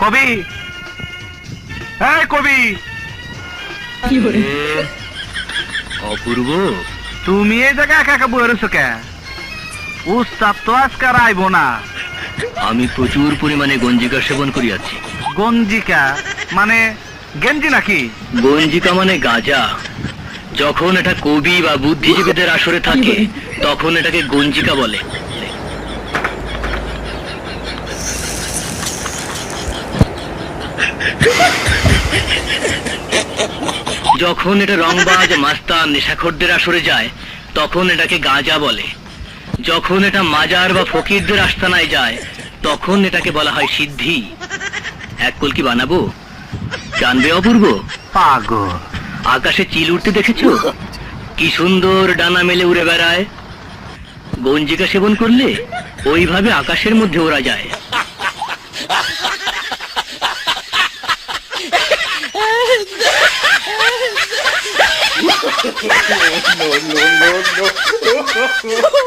কবি, এই কবি, অপূর্ব, তুমি এই জায়গায় একা একা বয়ে রয়েছো কে? উস্তাদ তো আজকে আর আইবো না। আমি প্রচুর পরিমাণে গঞ্জিকা সেবন করিয়াছি। গঞ্জিকা মানে গেঞ্জি নাকি? গঞ্জিকা মানে গাঁজা। যখন এটা কবি বা বুদ্ধিজীবীদের আসরে থাকে তখন এটাকে গঞ্জিকা বলে। যখন এটা রংবাজ মাস্তান নেশাখোরদের আসরে যায় তখন এটাকে গাঁজা বলে। যখন এটা মাজার বা ফকিরদের আস্তানায় যায় তখন এটাকে বলা হয় সিদ্ধি। এক কলকি বানাবো? জানবে অপূর্ব? পাগল। আকাশে চিল উঠতে দেখেছো? কি সুন্দর ডানা মেলে উড়ে বেড়ায়। গঞ্জিকা সেবন করলে ওইভাবে আকাশের মধ্যে ওরা যায়। no, no, no, no.